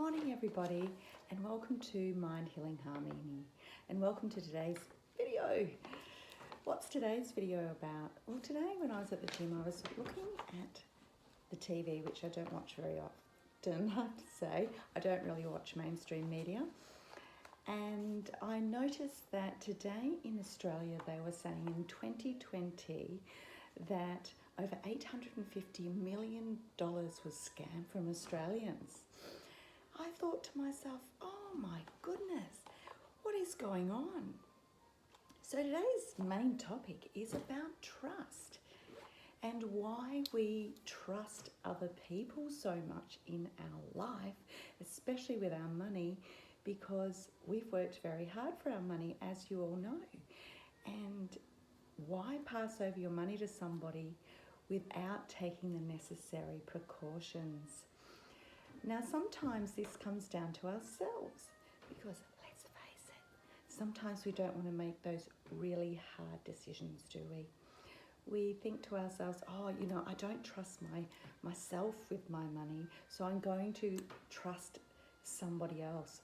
morning, everybody, and welcome to Mind Healing Harmony, and welcome to today's video. What's today's video about? Well, today when I was at the gym, I was looking at the TV, which I don't watch very often, I have to say. I don't really watch mainstream media. And I noticed that today in Australia, they were saying in 2020 that over $850 million was scammed from Australians. I thought to myself, oh my goodness, what is going on? So today's main topic is about trust and why we trust other people so much in our life, especially with our money, because we've worked very hard for our money, as you all know. And why pass over your money to somebody without taking the necessary precautions? Now, sometimes this comes down to ourselves because, let's face it, sometimes we don't want to make those really hard decisions, do we? We think to ourselves, I don't trust myself with my money, so I'm going to trust somebody else.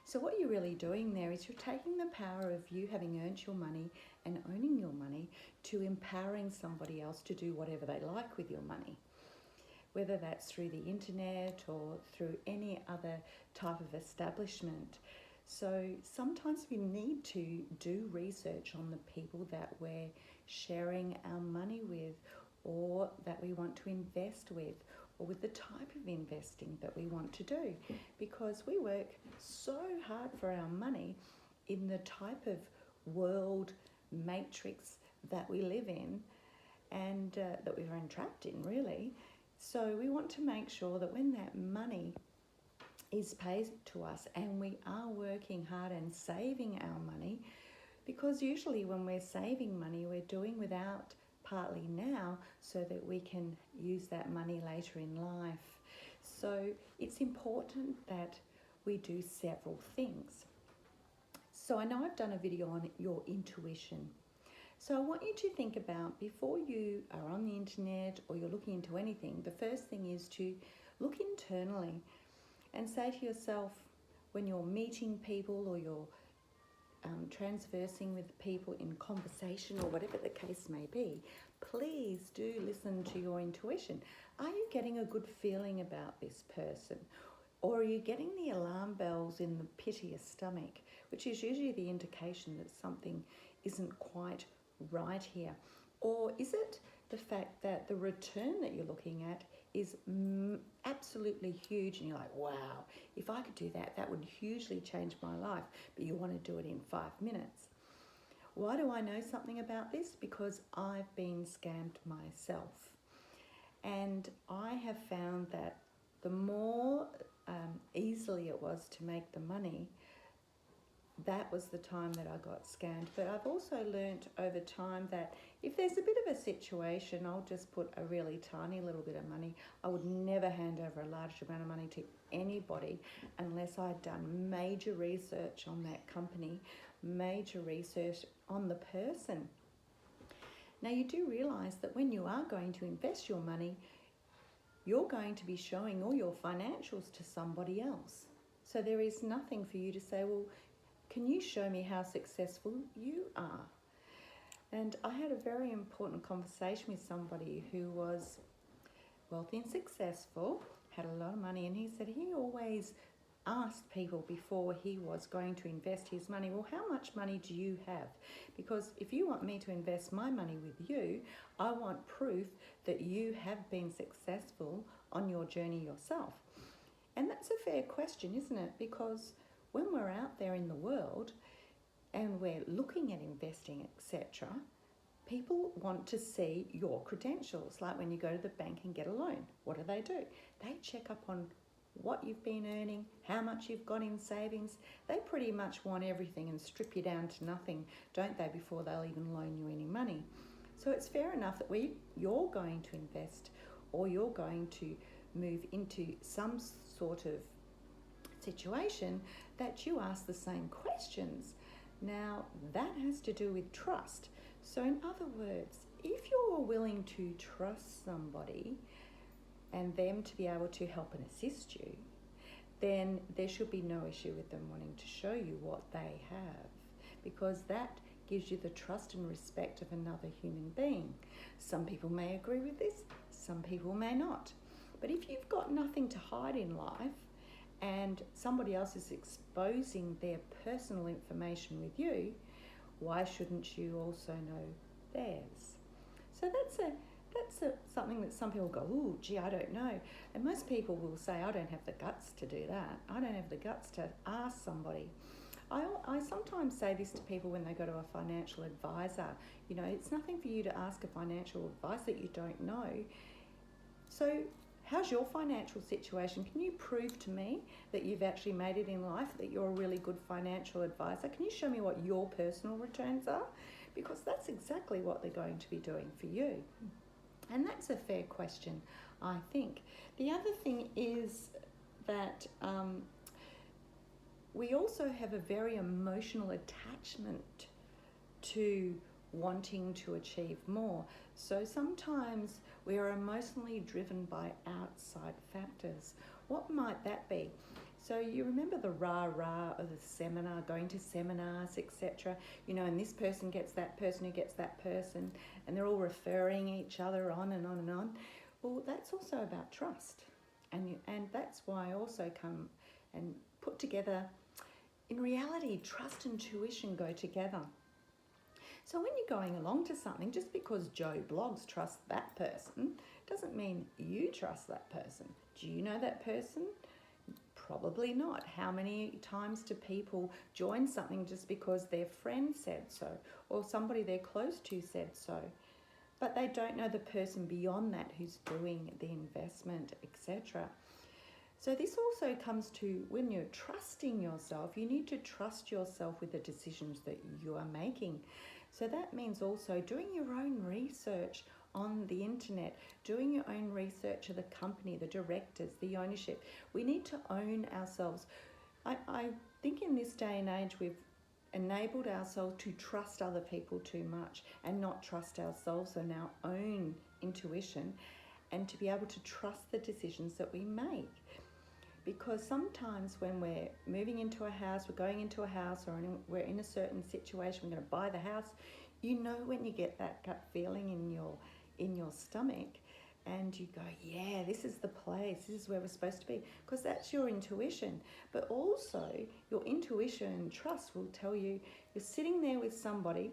So what you're really doing there is you're taking the power of you having earned your money and owning your money to empowering somebody else to do whatever they like with your money, whether that's through the internet or through any other type of establishment. So sometimes we need to do research on the people that we're sharing our money with, or that we want to invest with, or with the type of investing that we want to do, because we work so hard for our money in the type of world matrix that we live in and that we're entrapped in, really. So we want to make sure that when that money is paid to us and we are working hard and saving our money, because usually when we're saving money, we're doing without partly now so that we can use that money later in life. So it's important that we do several things. So I know I've done a video on your intuition. So I want you to think about, before you are on the internet or you're looking into anything, the first thing is to look internally and say to yourself, when you're meeting people or you're transversing with people in conversation or whatever the case may be, please do listen to your intuition. Are you getting a good feeling about this person? Or are you getting the alarm bells in the pit of your stomach, which is usually the indication that something isn't quite right here? Or is it the fact that the return that you're looking at is absolutely huge and you're like, wow, if I could do that, that would hugely change my life, but you want to do it in 5 minutes? Why do I know something about this? Because I've been scammed myself. And I have found that the more easily it was to make the money, that was the time that I got scammed. But I've also learnt over time that if there's a bit of a situation, I'll just put a really tiny little bit of money. I would never hand over a large amount of money to anybody unless I'd done major research on that company, major research on the person. Now, you do realise that when you are going to invest your money, you're going to be showing all your financials to somebody else. So there is nothing for you to say, well, can you show me how successful you are? And I had a very important conversation with somebody who was wealthy and successful, had a lot of money, and he said he always asked people before he was going to invest his money, well, how much money do you have? Because if you want me to invest my money with you, I want proof that you have been successful on your journey yourself. And that's a fair question, isn't it? Because when we're out there in the world and we're looking at investing, etc., people want to see your credentials. Like when you go to the bank and get a loan, what do? They check up on what you've been earning, how much you've got in savings. They pretty much want everything and strip you down to nothing, don't they, before they'll even loan you any money. So it's fair enough that you're going to invest or you're going to move into some sort of situation that you ask the same questions. Now, that has to do with trust. So in other words, if you're willing to trust somebody and them to be able to help and assist you, then there should be no issue with them wanting to show you what they have, because that gives you the trust and respect of another human being. Some people may agree with this, some people may not. But if you've got nothing to hide in life and somebody else is exposing their personal information with you, why shouldn't you also know theirs? So that's something that some people go, oh, gee, I don't know. And most people will say, I don't have the guts to do that. I don't have the guts to ask somebody. I sometimes say this to people when they go to a financial advisor. You know, it's nothing for you to ask a financial advice that you don't know. So how's your financial situation? Can you prove to me that you've actually made it in life, that you're a really good financial advisor? Can you show me what your personal returns are? Because that's exactly what they're going to be doing for you. And that's a fair question, I think. The other thing is that we also have a very emotional attachment to wanting to achieve more. So sometimes we are emotionally driven by outside factors. What might that be? So you remember the rah-rah of the seminar, going to seminars, etc. You know, and this person gets that person who gets that person, and they're all referring each other on and on and on. Well, that's also about trust. And that's why I also come and put together, in reality, trust and tuition go together. So when you're going along to something, just because Joe Blogs trusts that person doesn't mean you trust that person. Do you know that person? Probably not. How many times do people join something just because their friend said so, or somebody they're close to said so, but they don't know the person beyond that who's doing the investment, etc. So this also comes to, when you're trusting yourself, you need to trust yourself with the decisions that you are making. So that means also doing your own research on the internet, doing your own research of the company, the directors, the ownership. We need to own ourselves. I think in this day and age we've enabled ourselves to trust other people too much and not trust ourselves and our own intuition, and to be able to trust the decisions that we make. Because sometimes when we're moving into a house, we're going into a house, or we're in a certain situation, we're going to buy the house, you know when you get that gut feeling in your stomach and you go, yeah, this is the place, this is where we're supposed to be, because that's your intuition. But also your intuition and trust will tell you, you're sitting there with somebody.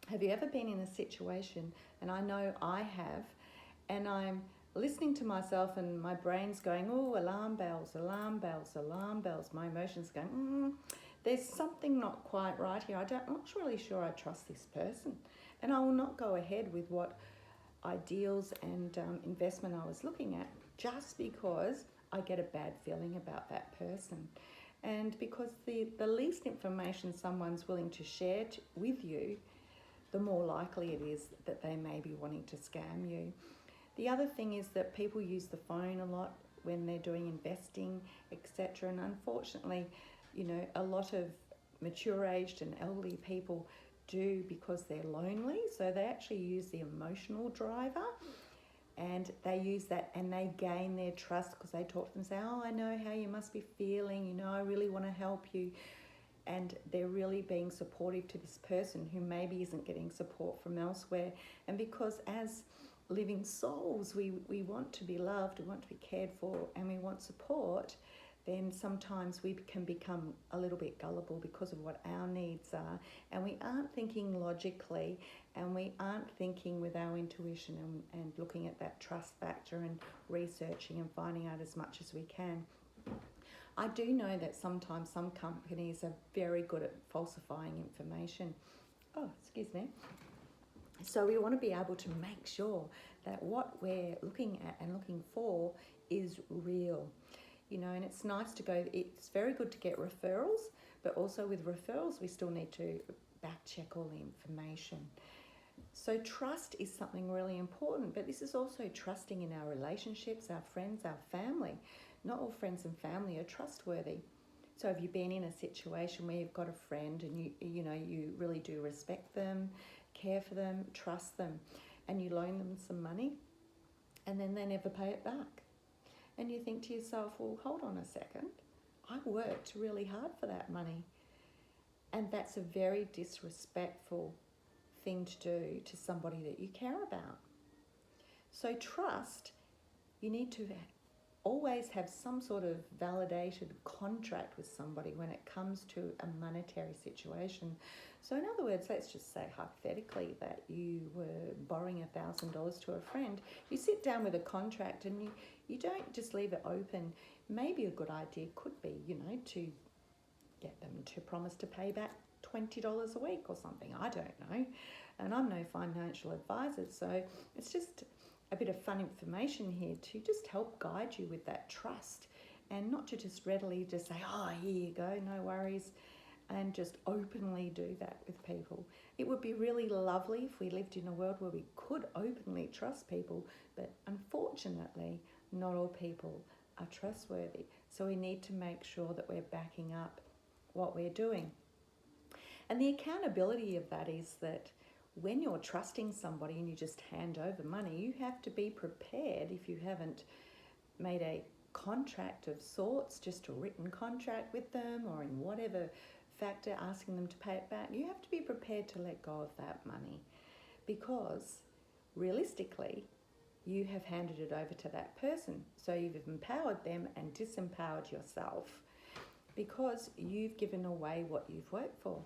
Have you ever been in a situation, and I know I have, and I'm listening to myself and my brain's going, oh, alarm bells, alarm bells, alarm bells. My emotions going, there's something not quite right here. I'm not really sure I trust this person. And I will not go ahead with what ideals and investment I was looking at, just because I get a bad feeling about that person. And because the least information someone's willing to share with you, the more likely it is that they may be wanting to scam you. The other thing is that people use the phone a lot when they're doing investing, etc. And unfortunately, you know, a lot of mature-aged and elderly people do, because they're lonely. So they actually use the emotional driver, and they use that and they gain their trust because they talk to them and say, oh, I know how you must be feeling, you know, I really want to help you. And they're really being supportive to this person who maybe isn't getting support from elsewhere. And because as living souls, we want to be loved, we want to be cared for, and we want support, then sometimes we can become a little bit gullible because of what our needs are, and we aren't thinking logically, and we aren't thinking with our intuition and looking at that trust factor and researching and finding out as much as we can. I do know that sometimes some companies are very good at falsifying information. Oh, excuse me. So we want to be able to make sure that what we're looking at and looking for is real. You know, and it's nice to go, it's very good to get referrals, but also with referrals we still need to back check all the information. So trust is something really important, but this is also trusting in our relationships, our friends, our family. Not all friends and family are trustworthy. So have you been in a situation where you've got a friend and you really do respect them, care for them, trust them, and you loan them some money and then they never pay it back? And you think to yourself, well, hold on a second. I worked really hard for that money. And that's a very disrespectful thing to do to somebody that you care about. So trust, you need to always have some sort of validated contract with somebody when it comes to a monetary situation. So in other words, let's just say hypothetically that you were borrowing $1,000 to a friend. You sit down with a contract and you don't just leave it open. Maybe a good idea could be, to get them to promise to pay back $20 a week or something. I don't know. And I'm no financial advisor, so it's just a bit of fun information here to just help guide you with that trust, and not to just readily just say, oh, here you go, no worries, and just openly do that with people. It would be really lovely if we lived in a world where we could openly trust people, but unfortunately, not all people are trustworthy. So we need to make sure that we're backing up what we're doing. And the accountability of that is that when you're trusting somebody and you just hand over money, you have to be prepared, if you haven't made a contract of sorts, just a written contract with them, or in whatever factor asking them to pay it back, you have to be prepared to let go of that money, because realistically you have handed it over to that person. So you've empowered them and disempowered yourself, because you've given away what you've worked for.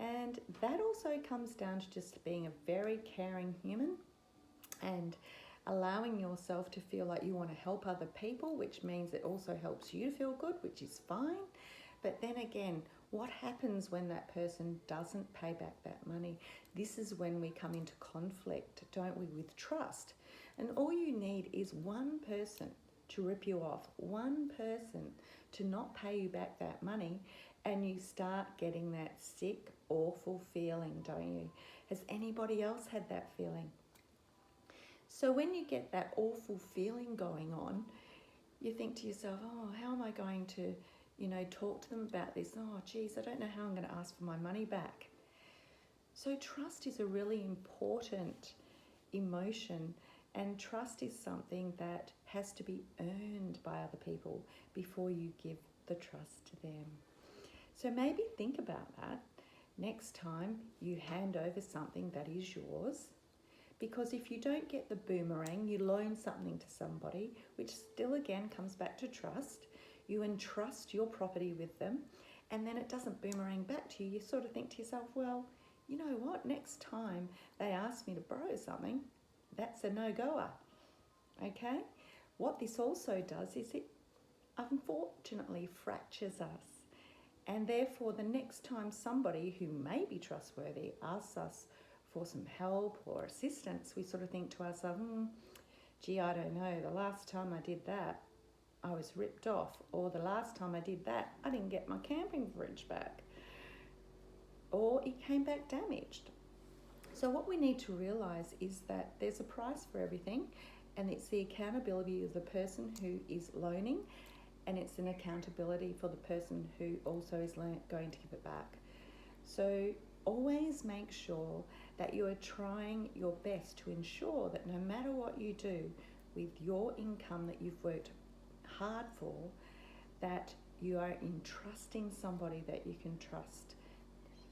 And that also comes down to just being a very caring human and allowing yourself to feel like you want to help other people, which means it also helps you to feel good, which is fine. But then again, what happens when that person doesn't pay back that money? This is when we come into conflict, don't we, with trust. And all you need is one person to rip you off, one person to not pay you back that money, and you start getting that sick, awful feeling, don't you? Has anybody else had that feeling? So when you get that awful feeling going on, you think to yourself, oh, how am I going to, talk to them about this? Oh, geez, I don't know how I'm going to ask for my money back. So trust is a really important emotion, and trust is something that has to be earned by other people before you give the trust to them. So maybe think about that next time you hand over something that is yours, because if you don't get the boomerang, you loan something to somebody, which still again comes back to trust. You entrust your property with them, and then it doesn't boomerang back to you. You sort of think to yourself, well, you know what, next time they ask me to borrow something, that's a no-goer, okay? What this also does is it unfortunately fractures us. And therefore, the next time somebody who may be trustworthy asks us for some help or assistance, we sort of think to ourselves, gee, I don't know, the last time I did that, I was ripped off. Or the last time I did that, I didn't get my camping fridge back. Or it came back damaged. So what we need to realise is that there's a price for everything, and it's the accountability of the person who is loaning, and it's an accountability for the person who also is going to give it back. So always make sure that you are trying your best to ensure that no matter what you do with your income that you've worked hard for, that you are entrusting somebody that you can trust.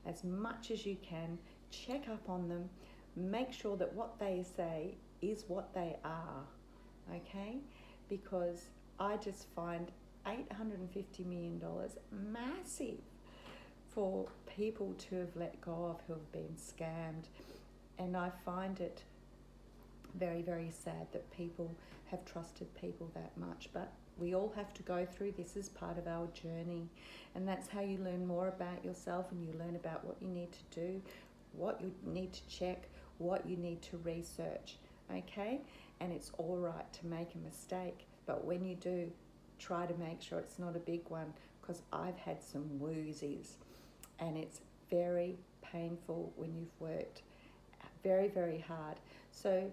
As much as you can, check up on them, make sure that what they say is what they are, okay? Because I just find $850 million massive for people to have let go of, who have been scammed. And I find it very, very sad that people have trusted people that much. But we all have to go through this as part of our journey. And that's how you learn more about yourself, and you learn about what you need to do, what you need to check, what you need to research, okay? And it's all right to make a mistake, but when you do, try to make sure it's not a big one, because I've had some woozies, and it's very painful when you've worked very, very hard. So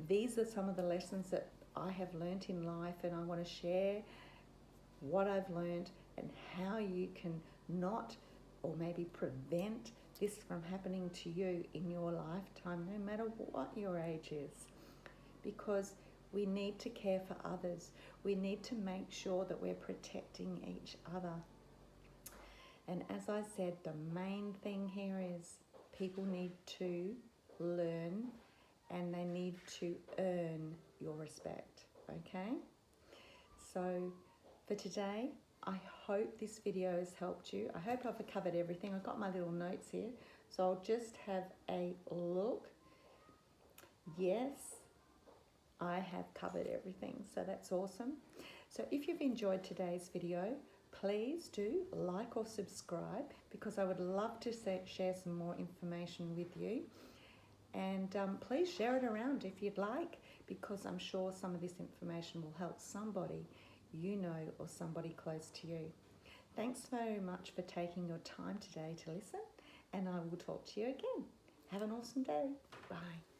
these are some of the lessons that I have learnt in life, and I want to share what I've learned and how you can not, or maybe prevent this from happening to you in your lifetime, no matter what your age is. Because We need to care for others. We need to make sure that we're protecting each other. And as I said, the main thing here is people need to learn and they need to earn your respect, okay? So for today, I hope this video has helped you. I hope I've covered everything. I've got my little notes here, so I'll just have a look. Yes, I have covered everything, so that's awesome. So if you've enjoyed today's video, please do like or subscribe, because I would love to share some more information with you. And please share it around if you'd like, because I'm sure some of this information will help somebody you know or somebody close to you. Thanks very much for taking your time today to listen, and I will talk to you again. Have an awesome day. Bye.